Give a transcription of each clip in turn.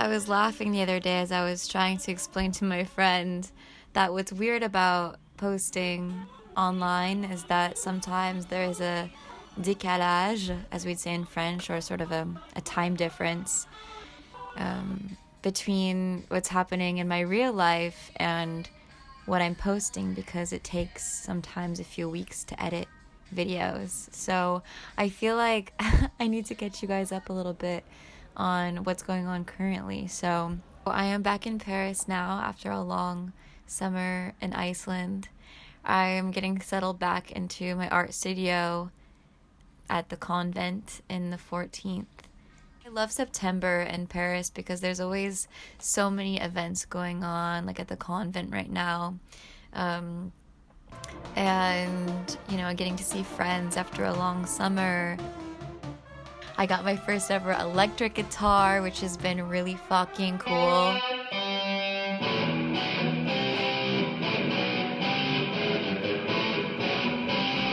I was laughing the other day as I was trying to explain to my friend that what's weird about posting online is that sometimes there is a décalage, as we'd say in French, or sort of a time difference between what's happening in my real life and what I'm posting, because it takes sometimes a few weeks to edit videos. So I feel like I need to get you guys up a little bit on what's going on currently. So I am back in Paris now after a long summer in Iceland. I am getting settled back into my art studio at the convent in the 14th. I love September in Paris because there's always so many events going on, like at the convent right now. And, you know, getting to see friends after a long summer. I got my first ever electric guitar, which has been really fucking cool.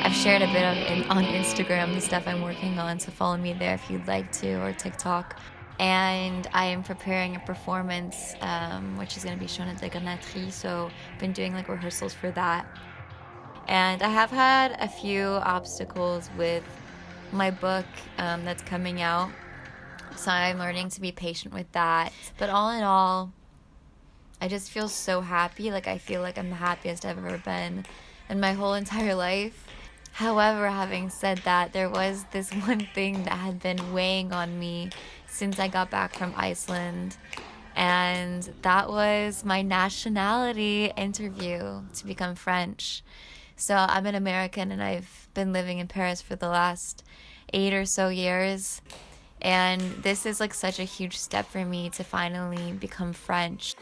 I've shared a bit on Instagram the stuff I'm working on, so follow me there if you'd like to, or TikTok. And I am preparing a performance, which is going to be shown at nationality, so I've been doing like rehearsals for that. And I have had a few obstacles with my book that's coming out, so I'm learning to be patient with that. But all in all, I just feel so happy. Like, I feel like I'm the happiest I've ever been in my whole entire life. However, having said that, there was this one thing that had been weighing on me since I got back from Iceland, and that was my nationality interview to become French. So I'm an American and I've been living in Paris for the last 8 or so years. And this is like such a huge step for me to finally become French.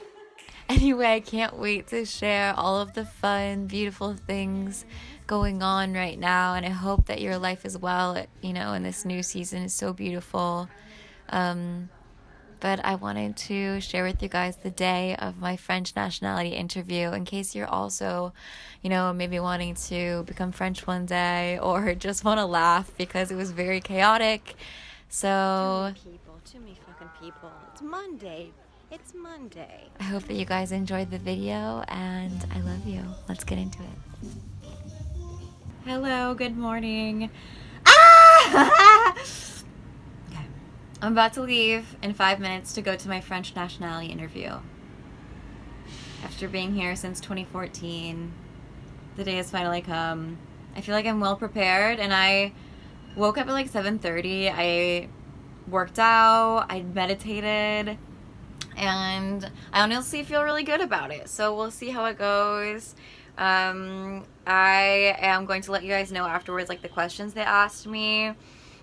Anyway, I can't wait to share all of the fun, beautiful things going on right now. And I hope that your life as well, you know, in this new season is so beautiful. But I wanted to share with you guys the day of my French nationality interview in case you're also, you know, maybe wanting to become French one day or just want to laugh because it was very chaotic. So Too many fucking people. It's Monday. It's Monday. I hope that you guys enjoyed the video, and I love you. Let's get into it. Hello, good morning. Ah! Okay. I'm about to leave in 5 minutes to go to my French nationality interview. After being here since 2014, the day has finally come. I feel like I'm well prepared, and I woke up at like 7:30. I worked out, I meditated, and I honestly feel really good about it. So we'll see how it goes. I am going to let you guys know afterwards, like, the questions they asked me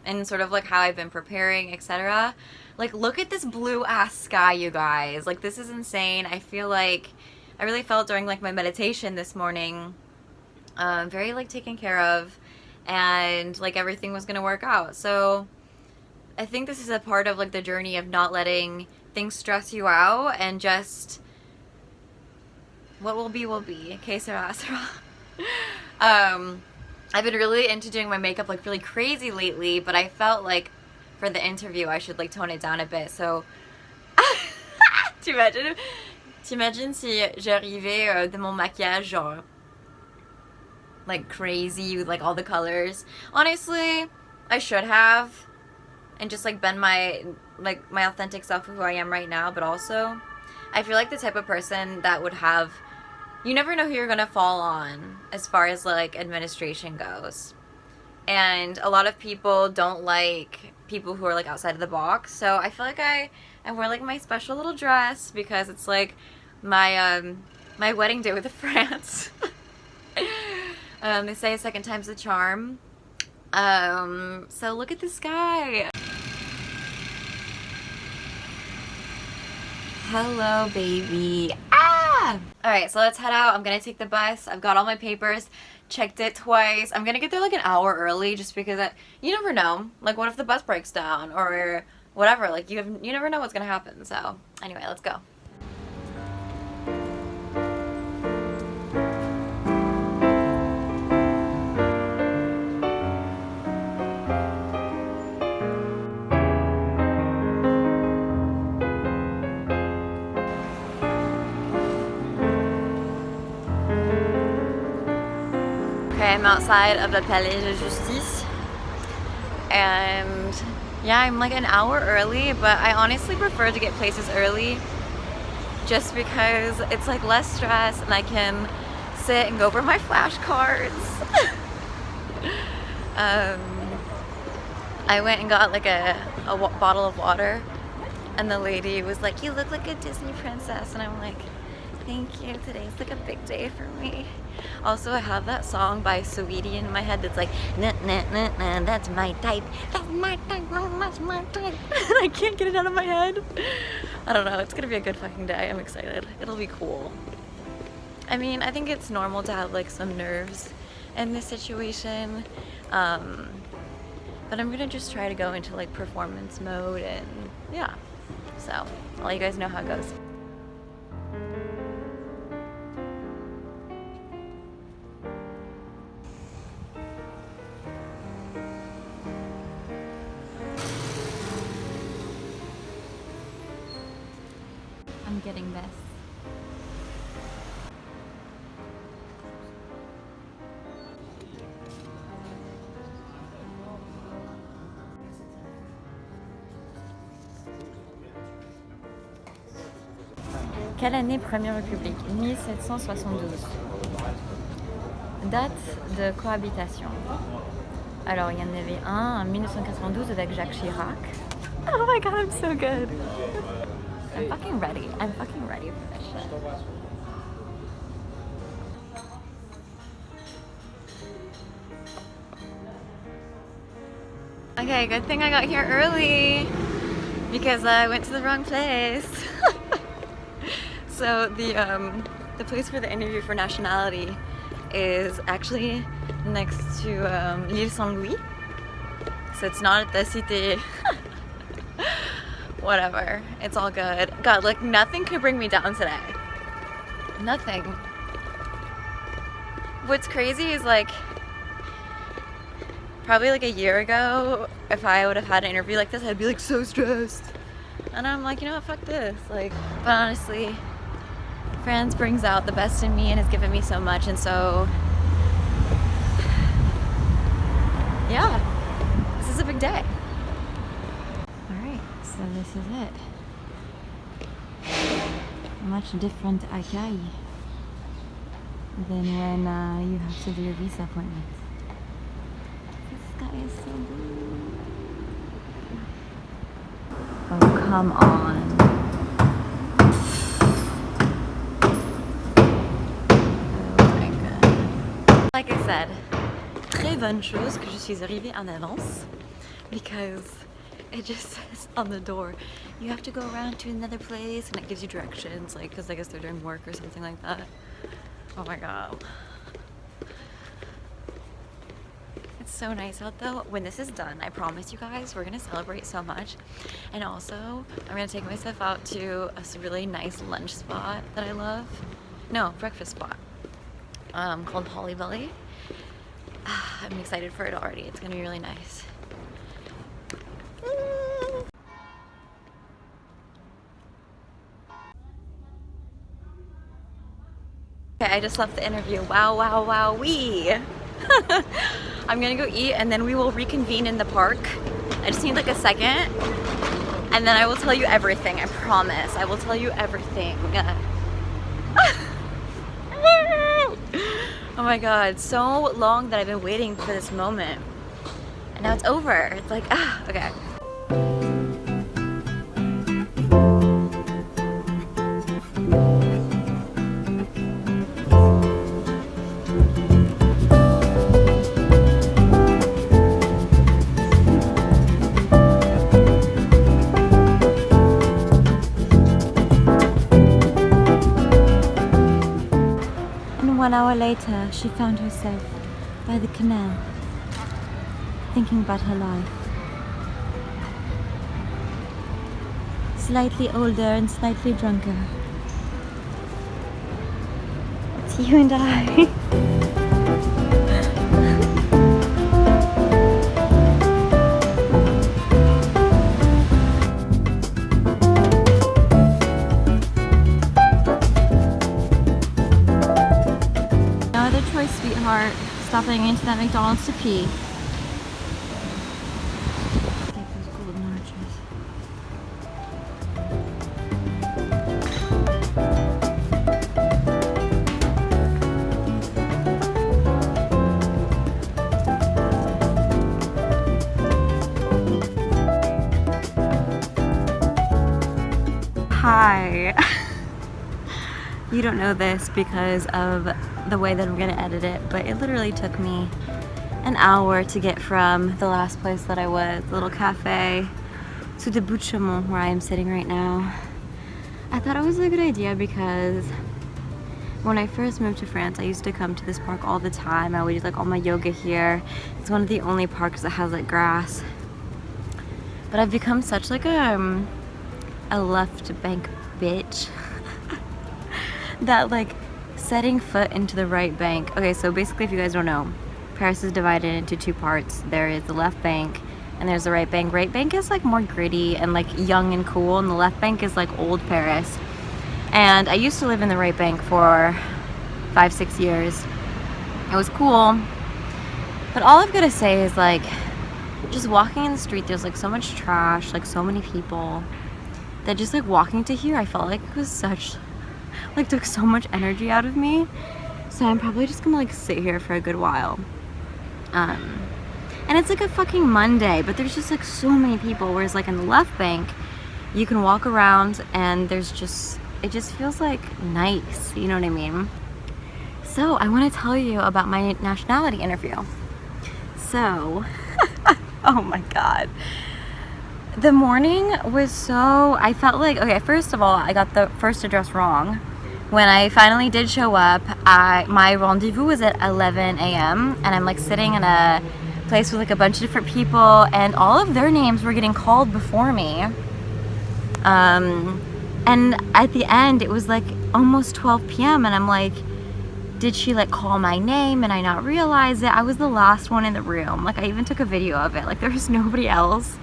and sort of like how I've been preparing, etc. Like, look at this blue ass sky, you guys. Like, this is insane. I feel like I really felt during like my meditation this morning, very like taken care of, and like everything was gonna work out. So I think this is a part of like the journey of not letting things stress you out, and just what will be will be. Que sera, sera. I've been really into doing my makeup like really crazy lately, but I felt like for the interview I should like tone it down a bit. So t'imagines si j'arrivais de mon maquillage genre like crazy with like all the colors. Honestly, I should have, and just like been my authentic self of who I am right now. But also, I feel like the type of person that would have, you never know who you're gonna fall on as far as like administration goes, and a lot of people don't like people who are like outside of the box. So I feel like I wear like my special little dress because it's like my my wedding day with France. They say a second time's the charm. So look at the sky. Hello, baby. Ah! Alright, so let's head out. I'm gonna take the bus. I've got all my papers, checked it twice. I'm gonna get there like an hour early just because you never know. Like, what if the bus breaks down or whatever? Like, you never know what's gonna happen. So anyway, let's go. Okay, I'm outside of the Palais de Justice, and yeah, I'm like an hour early, but I honestly prefer to get places early just because it's like less stress and I can sit and go over my flashcards. I went and got like a bottle of water, and the lady was like, "You look like a Disney princess," and I'm like, "Thank you, today's like a big day for me." Also, I have that song by Saweetie in my head that's like, "Nah, nah, nah, nah, that's my type, that's my type, that's my type." I can't get it out of my head. I don't know, it's gonna be a good fucking day. I'm excited. It'll be cool. I mean, I think it's normal to have like some nerves in this situation. But I'm gonna just try to go into like performance mode, and yeah. So, I'll let you guys know how it goes. I'm getting this. Quelle année Première République? 1772. Date de cohabitation. Alors, il y en avait un en 1992 avec Jacques Chirac. Oh my god, I'm so good. I'm fucking ready. I'm fucking ready for this shit. Okay, good thing I got here early because I went to the wrong place. So the place for the interview for nationality is actually next to l'Île Saint-Louis. So it's not at the Cité. Whatever, it's all good. God, like nothing could bring me down today. Nothing. What's crazy is like, probably like a year ago, if I would have had an interview like this, I'd be like so stressed. And I'm like, you know what, fuck this. Like, but honestly, France brings out the best in me and has given me so much, and so yeah, this is a big day. Alright, so this is it. Much different accueil than when you have to do your visa appointment. This guy is so blue. Oh, come on. Like I said, très bonne chose que je suis arrivée en avance, because it just says on the door, you have to go around to another place, and it gives you directions, like, because I guess they're doing work or something like that. Oh my god. It's so nice out though. When this is done, I promise you guys, we're gonna celebrate so much. And also, I'm gonna take myself out to a really nice lunch spot that I love. No, breakfast spot. Called Holly Belly. I'm excited for it already. It's gonna be really nice. Okay, I just left the interview. Wow, wow, wow, wee. I'm gonna go eat and then we will reconvene in the park. I just need like a second, and then I will tell you everything. I promise. I will tell you everything. Oh my god, so long that I've been waiting for this moment. And now it's over. It's like, okay. And 1 hour later, she found herself by the canal, thinking about her life. Slightly older and slightly drunker. It's you and I. Sweetheart, stopping into that McDonald's to pee. Take those golden arches. Hi. You don't know this because of the way that I'm gonna edit it, but it literally took me an hour to get from the last place that I was, the little cafe, to the Bout de Chaumont where I am sitting right now. I thought it was a good idea because when I first moved to France, I used to come to this park all the time. I would do like all my yoga here. It's one of the only parks that has like grass. But I've become such like a left bank bitch that like setting foot into the right bank. Okay, so basically if you guys don't know, Paris is divided into two parts. There is the left bank and there's the right bank. Right bank is like more gritty and like young and cool, and the left bank is like old Paris. And I used to live in the right bank for 5-6 years. It was cool, but all I've got to say is like just walking in the street, there's like so much trash, like so many people, that just like walking to here, I felt like it was such, like took so much energy out of me. So I'm probably just gonna like sit here for a good while. And it's like a fucking Monday, but there's just like so many people, whereas like in the left bank, you can walk around and there's just, it just feels like nice, you know what I mean? So I wanna tell you about my nationality interview. So, oh my God. The morning was so, I felt like, okay, first of all, I got the first address wrong. When I finally did show up, my rendezvous was at 11 a.m. and I'm like sitting in a place with like a bunch of different people, and all of their names were getting called before me. And at the end, it was like almost 12 p.m. and I'm like, did she like call my name and I not realize it? I was the last one in the room. Like I even took a video of it. Like there was nobody else.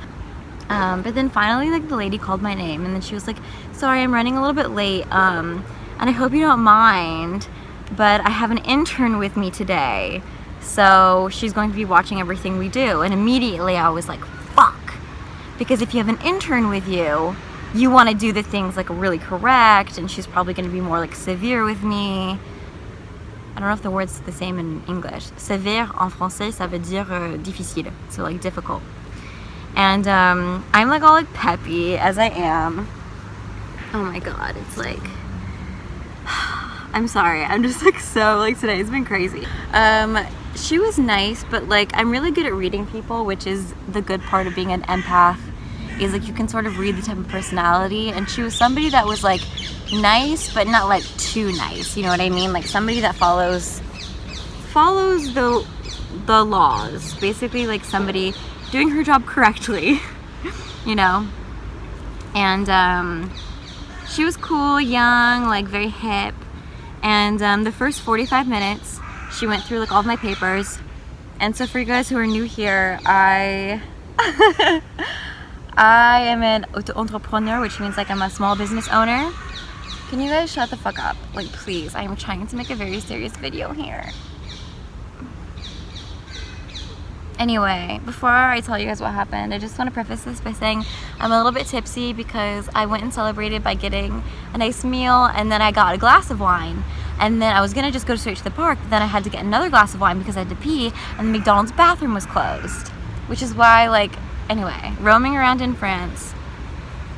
But then finally, like the lady called my name, and then she was like, sorry, I'm running a little bit late, and I hope you don't mind, but I have an intern with me today, so she's going to be watching everything we do. And immediately I was like, fuck, because if you have an intern with you, you want to do the things like really correct, and she's probably going to be more like severe with me. I don't know if the word's the same in English. Sévère en français, ça veut dire difficile, so like difficult. And I'm like all like peppy as I am. Oh my God, it's like, I'm sorry, I'm just like so, like today's been crazy. She was nice, but like I'm really good at reading people, which is the good part of being an empath, is like you can sort of read the type of personality. And she was somebody that was like nice, but not like too nice, you know what I mean? Like somebody that follows the laws, basically, like somebody doing her job correctly, you know? And she was cool, young, like very hip. And the first 45 minutes, she went through like all of my papers. And so for you guys who are new here, I am an auto-entrepreneur, which means like I'm a small business owner. Can you guys shut the fuck up? Like please, I am trying to make a very serious video here. Anyway, before I tell you guys what happened, I just want to preface this by saying I'm a little bit tipsy because I went and celebrated by getting a nice meal, and then I got a glass of wine, and then I was gonna just go straight to the park, but then I had to get another glass of wine because I had to pee, and the McDonald's bathroom was closed. Which is why, like, anyway, roaming around in France,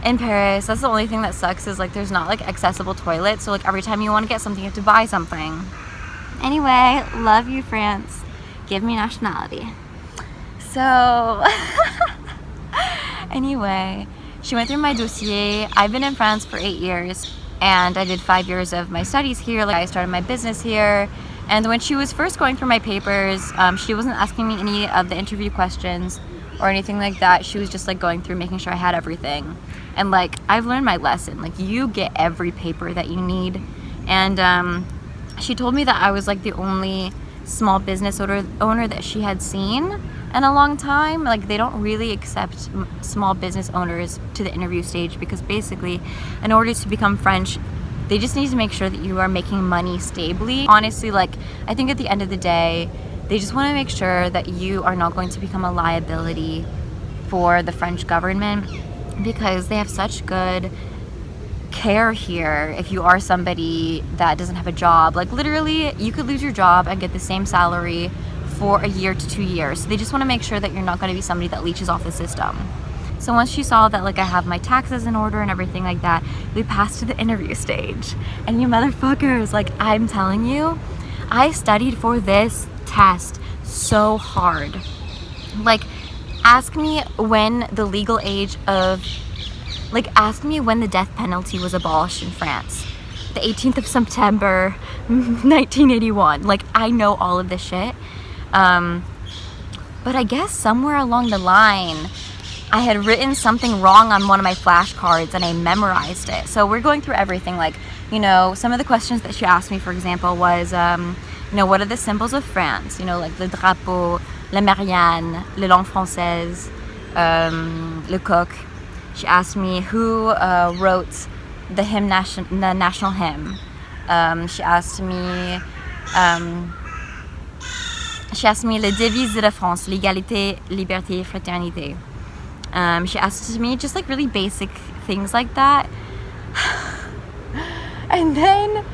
in Paris, that's the only thing that sucks, is like there's not like accessible toilets, so like every time you want to get something you have to buy something. Anyway, love you, France. Give me nationality. So, anyway, she went through my dossier. I've been in France for 8 years, and I did 5 years of my studies here. Like I started my business here, and when she was first going through my papers, she wasn't asking me any of the interview questions or anything like that. She was just like going through, making sure I had everything. And like, I've learned my lesson. Like, you get every paper that you need. And she told me that I was like the only small business owner that she had seen in a long time. Like, they don't really accept small business owners to the interview stage, because basically in order to become French, they just need to make sure that you are making money stably. Honestly, like, I think at the end of the day, They just want to make sure that you are not going to become a liability for the French government, because they have such good care here if you are somebody that doesn't have a job. Like literally you could lose your job and get the same salary for a year to 2 years. So they just want to make sure that you're not going to be somebody that leeches off the system. So once she saw that like I have my taxes in order and everything like that, we passed to the interview stage. And you motherfuckers, like I'm telling you, I studied for this test so hard. Like ask me when the legal age of ask me when the death penalty was abolished in France. The 18th of September, 1981. Like, I know all of this shit. But I guess somewhere along the line, I had written something wrong on one of my flashcards and I memorized it. So we're going through everything. Like, you know, some of the questions that she asked me, for example, was, you know, what are the symbols of France? You know, like le drapeau, la Marianne, le langue française, le coq. She asked me who wrote the national hymn. She asked me le devise de la France, l'égalité, liberté, fraternité. She asked me just like really basic things like that. And then,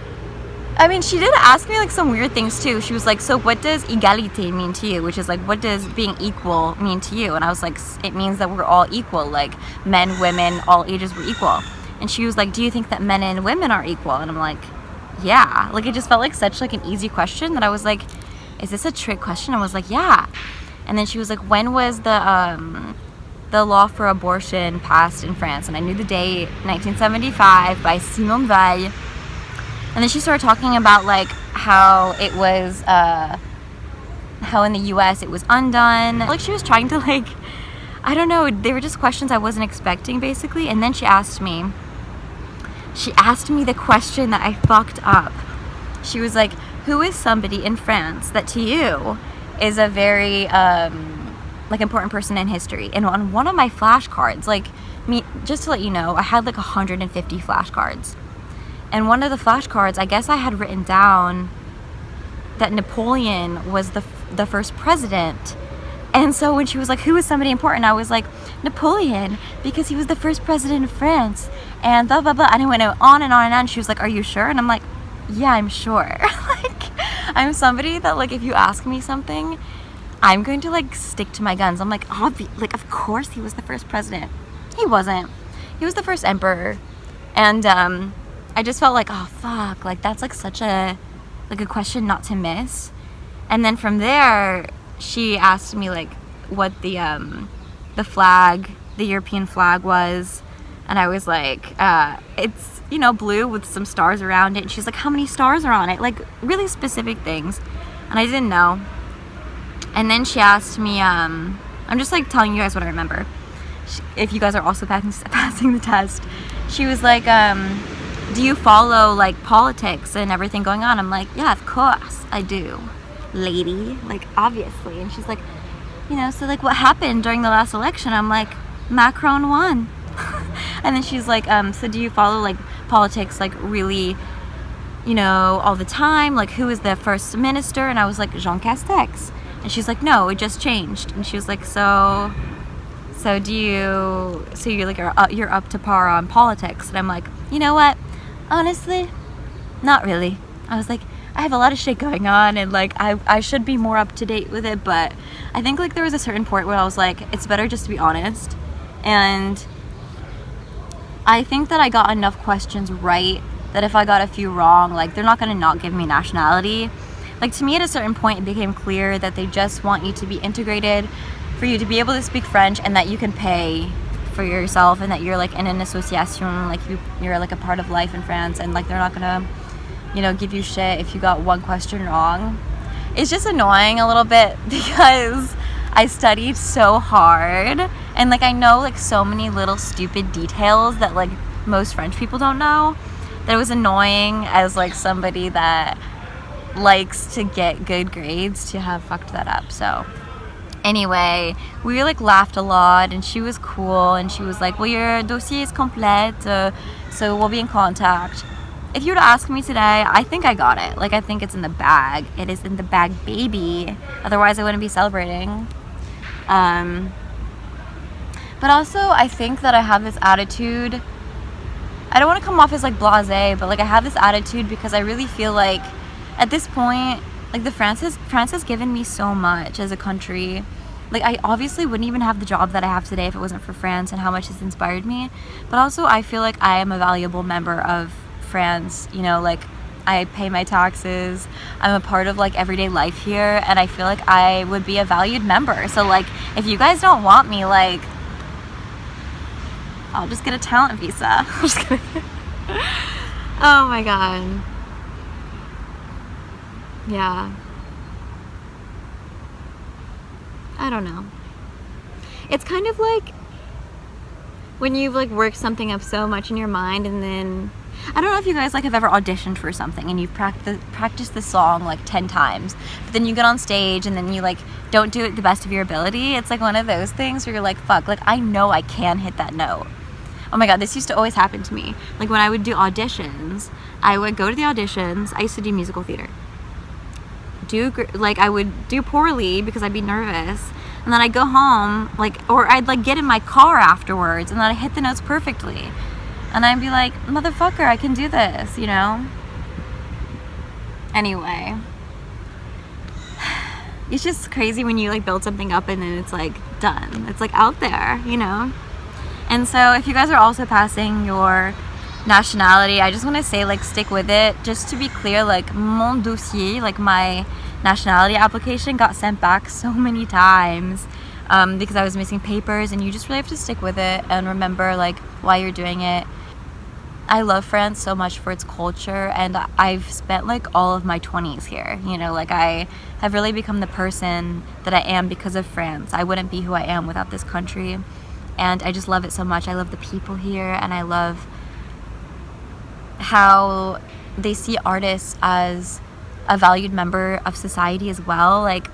I mean, she did ask me like some weird things too. She was like, so what does égalité mean to you? Which is like, what does being equal mean to you? And I was like, it means that we're all equal. Like men, women, all ages were equal. And she was like, do you think that men and women are equal? And I'm like, yeah. Like it just felt like such like an easy question that I was like, is this a trick question? I was like, yeah. And then she was like, when was the law for abortion passed in France? And I knew the date, 1975, by Simone Weil. And then she started talking about like how it was, how in the US it was undone. Like she was trying to like, I don't know, they were just questions I wasn't expecting basically. And then she asked me the question that I fucked up. She was like, who is somebody in France that to you is a very like important person in history? And on one of my flashcards, like me, just to let you know, I had like 150 flashcards. And one of the flashcards, I guess I had written down that Napoleon was the first president. And so when she was like, who is somebody important? I was like, Napoleon, because he was the first president of France. And blah, blah, blah. And I went on and on and on. She was like, are you sure? And I'm like, yeah, I'm sure. Like, I'm somebody that like, if you ask me something, I'm going to like stick to my guns. I'm like, of course he was the first president. He wasn't. He was the first emperor. And, I just felt like, oh fuck, like that's like such a question not to miss. And then from there, she asked me like what the flag, the European flag was, and I was like, it's, you know, blue with some stars around it. And she's like, how many stars are on it? Like really specific things, and I didn't know. And then she asked me, I'm just like telling you guys what I remember. If you guys are also passing the test, she was like, do you follow like politics and everything going on? I'm like, yeah, of course I do, lady, like obviously. And she's like, you know, so like what happened during the last election? I'm like, Macron won. And then she's like, so do you follow like politics like really, you know, all the time? Like who is the first minister? And I was like, Jean Castex. And she's like, no, it just changed. And she was like, so you're like, you're up to par on politics? And I'm like, you know what? Honestly, not really. I was like, I have a lot of shit going on and like I should be more up to date with it, but I think like there was a certain point where I was like, it's better just to be honest. And I think that I got enough questions right that if I got a few wrong, like they're not gonna not give me nationality. Like to me at a certain point it became clear that they just want you to be integrated, for you to be able to speak French, and that you can pay for yourself, and that you're like in an association, like you're like a part of life in France, and like they're not gonna, you know, give you shit if you got one question wrong. It's just annoying a little bit because I studied so hard, and like I know like so many little stupid details that like most French people don't know, that it was annoying as like somebody that likes to get good grades to have fucked that up. So anyway, we like laughed a lot, and she was cool, and she was like, well, your dossier is complete, so we'll be in contact. if you were to ask me today, I think I got it. Like, I think it's in the bag. It is in the bag, baby. Otherwise, I wouldn't be celebrating. But also, I think that I have this attitude. I don't want to come off as like blasé, but like I have this attitude because I really feel like at this point, like France has given me so much as a country. Like, I obviously wouldn't even have the job that I have today if it wasn't for France and how much it's inspired me. But also, I feel like I am a valuable member of France. You know, like, I pay my taxes. I'm a part of like everyday life here, and I feel like I would be a valued member. So like, if you guys don't want me, like, I'll just get a talent visa. I'm just kidding. Oh my god. Yeah. I don't know. It's kind of like when you've like worked something up so much in your mind, and then I don't know if you guys like have ever auditioned for something and you've practiced the song like 10 times, but then you get on stage and then you like don't do it the best of your ability. It's like one of those things where you're like, fuck, like I know I can hit that note. Oh my god, this used to always happen to me. Like when I would do auditions, I would go to the auditions. I used to do musical theater. I would do poorly because I'd be nervous, and then I'd go home, like, or I'd like get in my car afterwards, and then I hit the notes perfectly, and I'd be like, motherfucker, I can do this, you know? Anyway, it's just crazy when you like build something up and then it's like done. It's like out there, you know? And so if you guys are also passing your nationality, I just want to say, like, stick with it. Just to be clear, like, mon dossier, like my nationality application got sent back so many times because I was missing papers, and you just really have to stick with it and remember like why you're doing it. I love France so much for its culture, and I've spent like all of my 20s here, you know, like I have really become the person that I am because of France. I wouldn't be who I am without this country, and I just love it so much. I love the people here, and I love how they see artists as a valued member of society as well. Like,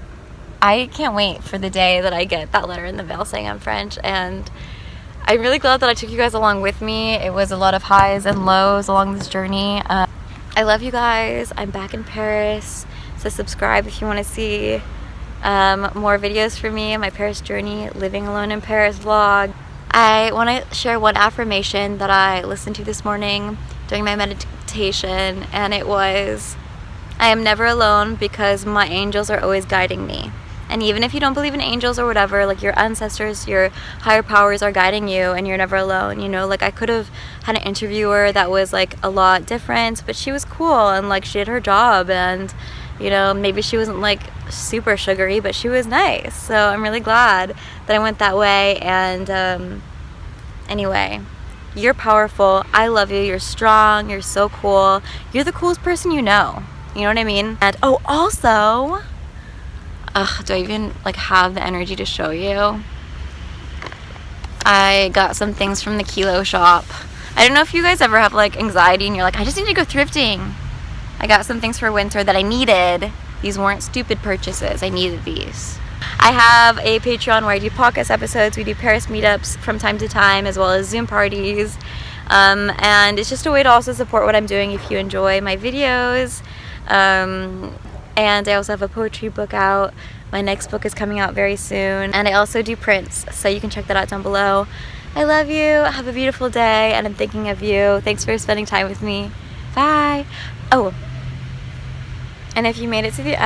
I can't wait for the day that I get that letter in the mail saying I'm French, and I'm really glad that I took you guys along with me. It was a lot of highs and lows along this journey. I love you guys. I'm back in Paris, so subscribe if you want to see more videos from me and my Paris journey, living alone in Paris vlog. I want to share one affirmation that I listened to this morning during my meditation, and it was, I am never alone because my angels are always guiding me. And even if you don't believe in angels or whatever, like your ancestors, your higher powers are guiding you, and you're never alone, you know? Like, I could have had an interviewer that was like a lot different, but she was cool and like she did her job, and you know, maybe she wasn't like super sugary, but she was nice. So I'm really glad that I went that way. And anyway, you're powerful. I love you. You're strong. You're so cool. You're the coolest person you know. You know what I mean? And oh, also, do I even like have the energy to show you? I got some things from the Kilo shop. I don't know if you guys ever have like anxiety and you're like, I just need to go thrifting. I got some things for winter that I needed. These weren't stupid purchases. I needed these. I have a Patreon where I do podcast episodes. We do Paris meetups from time to time, as well as Zoom parties. And it's just a way to also support what I'm doing if you enjoy my videos. And I also have a poetry book out. My next book is coming out very soon. And I also do prints, so you can check that out down below. I love you. Have a beautiful day, and I'm thinking of you. Thanks for spending time with me. Bye. Oh, and if you made it to the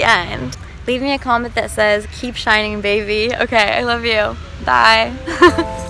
end, leave me a comment that says, keep shining, baby. Okay, I love you. Bye.